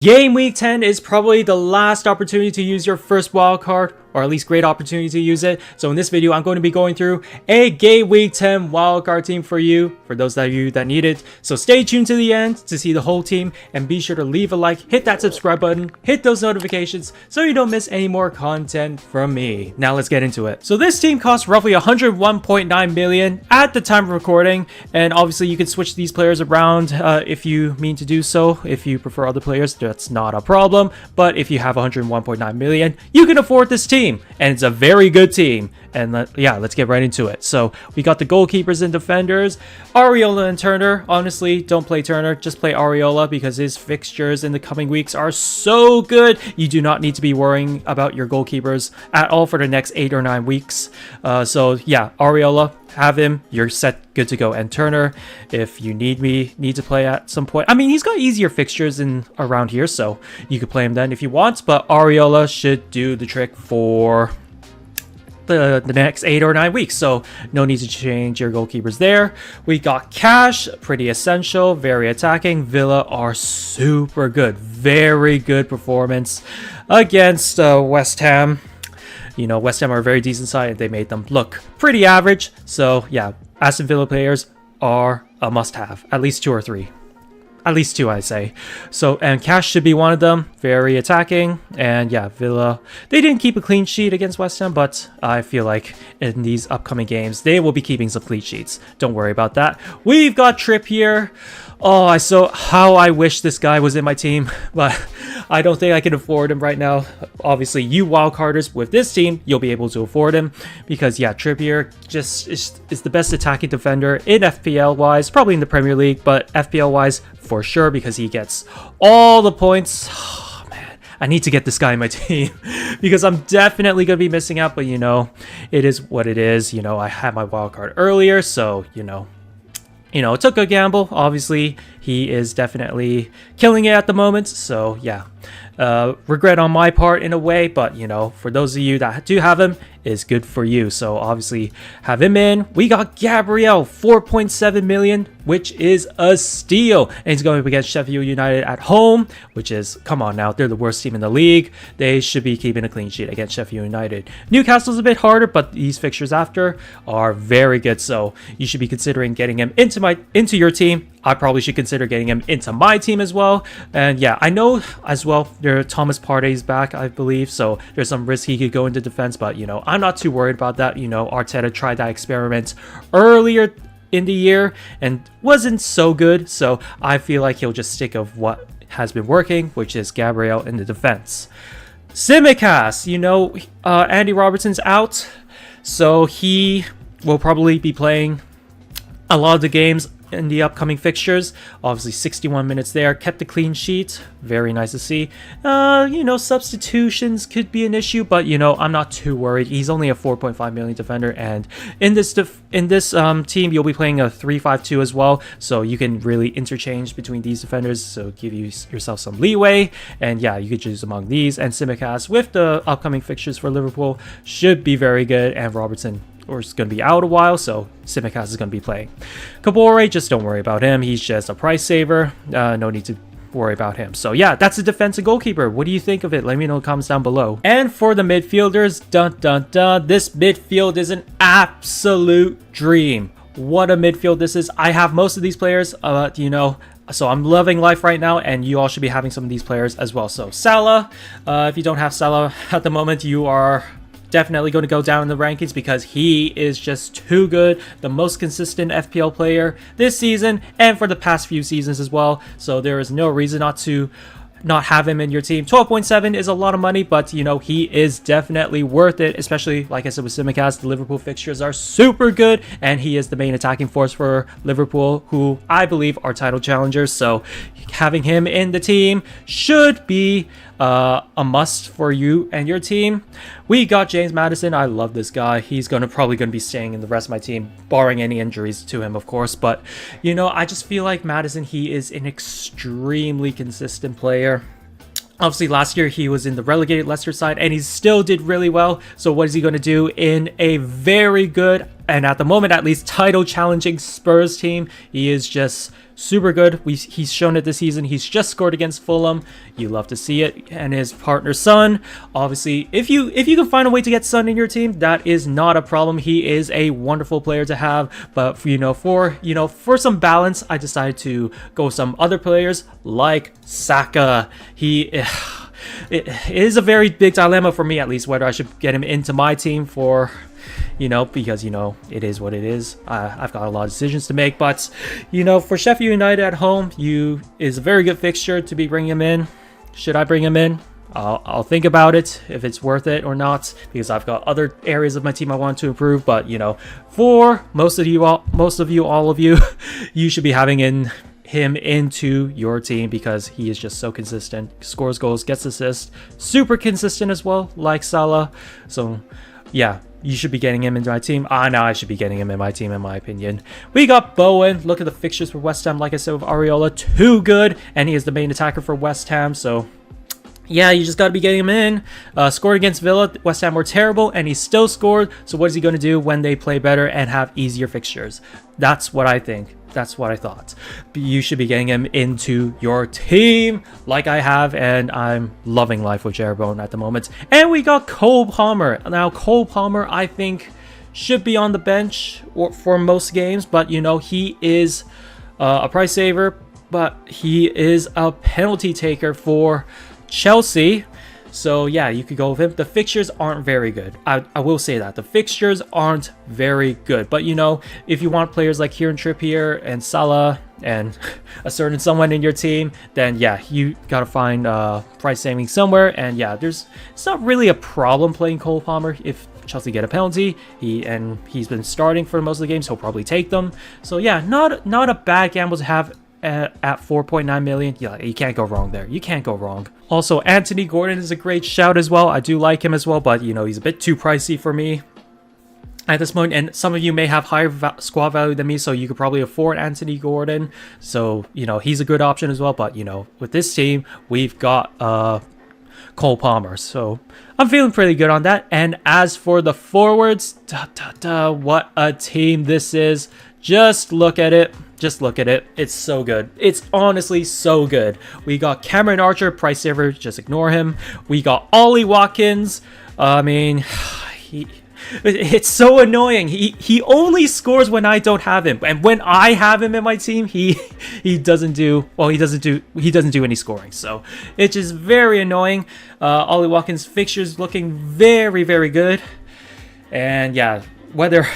Game week 10 is probably the last opportunity to use your first wildcard, or at least great opportunity to use it. So in this video, I'm going to be going through a game week 10 wildcard team for you, for those of you that need it. So stay tuned to the end to see the whole team, and be sure to leave a like, hit that subscribe button, hit those notifications so you don't miss any more content from me. Now let's get into it. So this team costs roughly 101.9 million at the time of recording, and obviously you can switch these players around if you mean to do so. If you prefer other players, that's not a problem, but if you have 101.9 million, you can afford this team, and it's a very good team. And let's get right into it. So we got the goalkeepers and defenders, Areola and Turner. Honestly, don't play Turner, just play Areola because his fixtures in the coming weeks are so good. You do not need to be worrying about your goalkeepers at all for the next 8 or 9 weeks. So yeah, Areola, have him, you're set, good to go. And Turner, if you need to play at some point. I mean, he's got easier fixtures in around here, so you could play him then if you want, but Areola should do the trick for the next 8 or 9 weeks, so no need to change your goalkeepers there. We got Cash, pretty essential, very attacking. Villa are super good, very good performance against West Ham. You know, West Ham are a very decent side, and they made them look pretty average. So yeah, Aston Villa players are a must-have, at least 2 or 3. At least 2, I say. So, and Cash should be one of them. Very attacking. And yeah, Villa, they didn't keep a clean sheet against West Ham, but I feel like in these upcoming games, they will be keeping some clean sheets. Don't worry about that. We've got Trippier. Oh, how I wish this guy was in my team, but I don't think I can afford him right now. Obviously, you wildcarders with this team, you'll be able to afford him because yeah, Trippier just is the best attacking defender in FPL wise, probably in the Premier League, but FPL wise for sure because he gets all the points. Oh, man, I need to get this guy in my team because I'm definitely going to be missing out, but you know, it is what it is. You know, I had my wildcard earlier, so you know, it took a gamble. Obviously, he is definitely killing it at the moment. So yeah, regret on my part in a way, but you know, for those of you that do have him, is good for you. So obviously have him in. We got Gabriel, 4.7 million, which is a steal, and he's going up against Sheffield United at home, which is, come on now, they're the worst team in the league. They should be keeping a clean sheet against Sheffield United. Newcastle's a bit harder, but these fixtures after are very good, so you should be considering getting him into your team. I probably should consider getting him into my team as well. And yeah, I know as well, Thomas Partey's back, I believe, so there's some risk he could go into defense, but you know, I'm not too worried about that. You know, Arteta tried that experiment earlier in the year and wasn't so good, so I feel like he'll just stick of what has been working, which is Gabriel in the defense. Simicast, you know, Andy Robertson's out, so he will probably be playing a lot of the games in the upcoming fixtures. Obviously 61 minutes there, kept the clean sheet, very nice to see. You know, substitutions could be an issue, but you know, I'm not too worried. He's only a 4.5 million defender, and in this team you'll be playing a 3-5-2 as well, so you can really interchange between these defenders, so give yourself some leeway. And yeah, you could choose among these, and Simicast with the upcoming fixtures for Liverpool should be very good, and Robertson is going to be out a while, so Simicast is going to be playing. Kabore, just don't worry about him. He's just a price saver. No need to worry about him. So yeah, that's the defensive goalkeeper. What do you think of it? Let me know in the comments down below. And for the midfielders, this midfield is an absolute dream. What a midfield this is. I have most of these players, you know, so I'm loving life right now, and you all should be having some of these players as well. So Salah, if you don't have Salah at the moment, you are definitely going to go down in the rankings because he is just too good. The most consistent FPL player this season and for the past few seasons as well. So there is no reason not have him in your team. 12.7 is a lot of money, but you know, he is definitely worth it, especially like I said with Simicast. The Liverpool fixtures are super good, and he is the main attacking force for Liverpool, who I believe are title challengers. So having him in the team should be a must for you and your team. We got James Maddison. I love this guy. He's probably going to be staying in the rest of my team, barring any injuries to him, of course. But you know, I just feel like Maddison, he is an extremely consistent player. Obviously, last year he was in the relegated Leicester side, and he still did really well. So what is he going to do in a very good and at the moment at least, title challenging Spurs team. He is just super good. He's shown it this season. He's just scored against Fulham. You love to see it. And his partner Son, obviously, if you can find a way to get Son in your team, that is not a problem. He is a wonderful player to have. But for some balance, I decided to go with some other players like Saka. It is a very big dilemma for me, at least, whether I should get him into my team for, because, it is what it is. I've got a lot of decisions to make, but, for Sheffield United at home, is a very good fixture to be bringing him in. Should I bring him in? I'll think about it, if it's worth it or not, because I've got other areas of my team I want to improve, but, for most of you, all of you, you should be having him into your team because he is just so consistent, scores goals, gets assists, super consistent as well, like Salah. So yeah, you should be getting him into my team. Now I should be getting him in my team, in my opinion. We got Bowen. Look at the fixtures for West Ham. Like I said, with Areola, too good, and he is the main attacker for West Ham. So yeah, you just got to be getting him in. Scored against Villa. West Ham were terrible, and he still scored. So what is he going to do when they play better and have easier fixtures? That's what I think. That's what I thought. But you should be getting him into your team like I have, and I'm loving life with Jeroboam at the moment. And we got Cole Palmer. Now, Cole Palmer, I think, should be on the bench for most games, but, he is a price saver, but he is a penalty taker for Chelsea. So yeah, you could go with him. The fixtures aren't very good. I will say that. The fixtures aren't very good. But if you want players like Kieran Trippier and Salah and a certain someone in your team, then yeah, you gotta find price saving somewhere. And yeah, it's not really a problem playing Cole Palmer. If Chelsea get a penalty, he's been starting for most of the games, he'll probably take them. So yeah, not a bad gamble to have at 4.9 million. Yeah, you can't go wrong there. You can't go wrong. Also, Anthony Gordon is a great shout as well. I do like him as well, but he's a bit too pricey for me at this point. And some of you may have higher squad value than me, so you could probably afford Anthony Gordon. So he's a good option as well. But with this team, we've got Cole Palmer, so I'm feeling pretty good on that. And as for the forwards, what a team this is. Just look at it. Just look at it. It's so good. It's honestly so good. We got Cameron Archer, price saver. Just ignore him. We got Ollie Watkins. I mean, it's so annoying. He only scores when I don't have him, and when I have him in my team, he doesn't do any scoring. So it's just very annoying. Ollie Watkins fixtures looking very, very good, and yeah, whether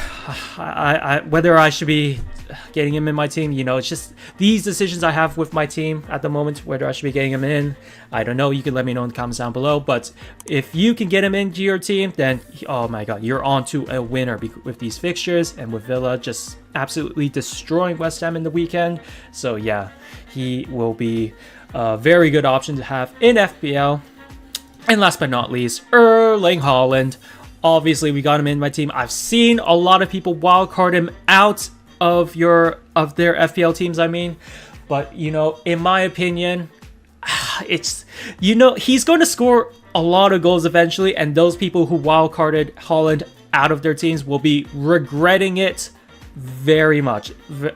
I should be getting him in my team, it's just these decisions I have with my team at the moment, whether I should be getting him in. I don't know. You can let me know in the comments down below. But if you can get him into your team, then oh my god, you're on to a winner with these fixtures, and with Villa just absolutely destroying West Ham in the weekend. So yeah, he will be a very good option to have in FPL. And last but not least, Erling Haaland. Obviously, we got him in my team. I've seen a lot of people wildcard him out of their FPL teams, but in my opinion, it's he's going to score a lot of goals eventually, and those people who wildcarded Haaland out of their teams will be regretting it very much,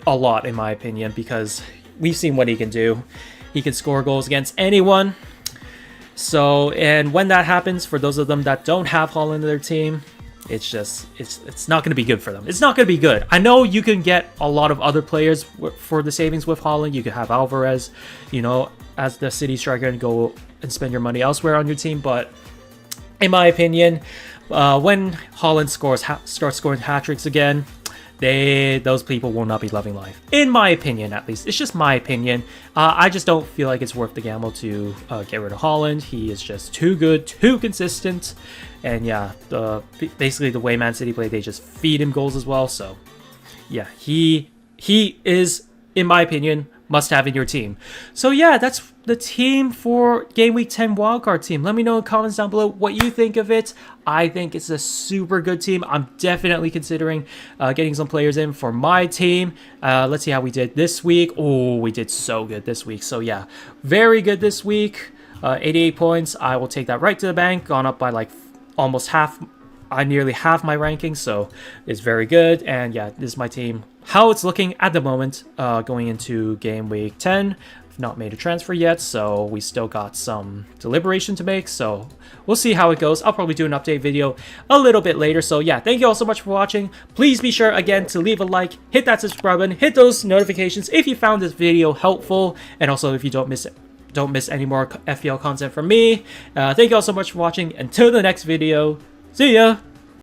a lot in my opinion, because we've seen what he can do. He can score goals against anyone. So, and when that happens, for those of them that don't have Haaland in their team, it's not going to be good for them. It's not going to be good. I know you can get a lot of other players for the savings with Haaland. You could have Alvarez, as the City striker, and go and spend your money elsewhere on your team. But in my opinion, when Haaland starts scoring hat-tricks again, those people will not be loving life. In my opinion, at least. It's just my opinion. I just don't feel like it's worth the gamble to get rid of Haaland. He is just too good, too consistent. And yeah, basically the way Man City play, they just feed him goals as well. So yeah, he is, in my opinion, must have in your team. So yeah, that's the team for Game Week 10 Wildcard team. Let me know in the comments down below what you think of it. I think it's a super good team. I'm definitely considering getting some players in for my team. Let's see how we did this week. Oh, we did so good this week. So yeah, very good this week. 88 points. I will take that right to the bank. Gone up by like almost half I nearly have my rankings, so it's very good. And yeah, this is my team. How it's looking at the moment, going into game week 10. I've not made a transfer yet, so we still got some deliberation to make. So we'll see how it goes. I'll probably do an update video a little bit later. So yeah, thank you all so much for watching. Please be sure again to leave a like, hit that subscribe button, hit those notifications if you found this video helpful, and also if you don't miss any more FPL content from me. Thank you all so much for watching. Until the next video, see ya!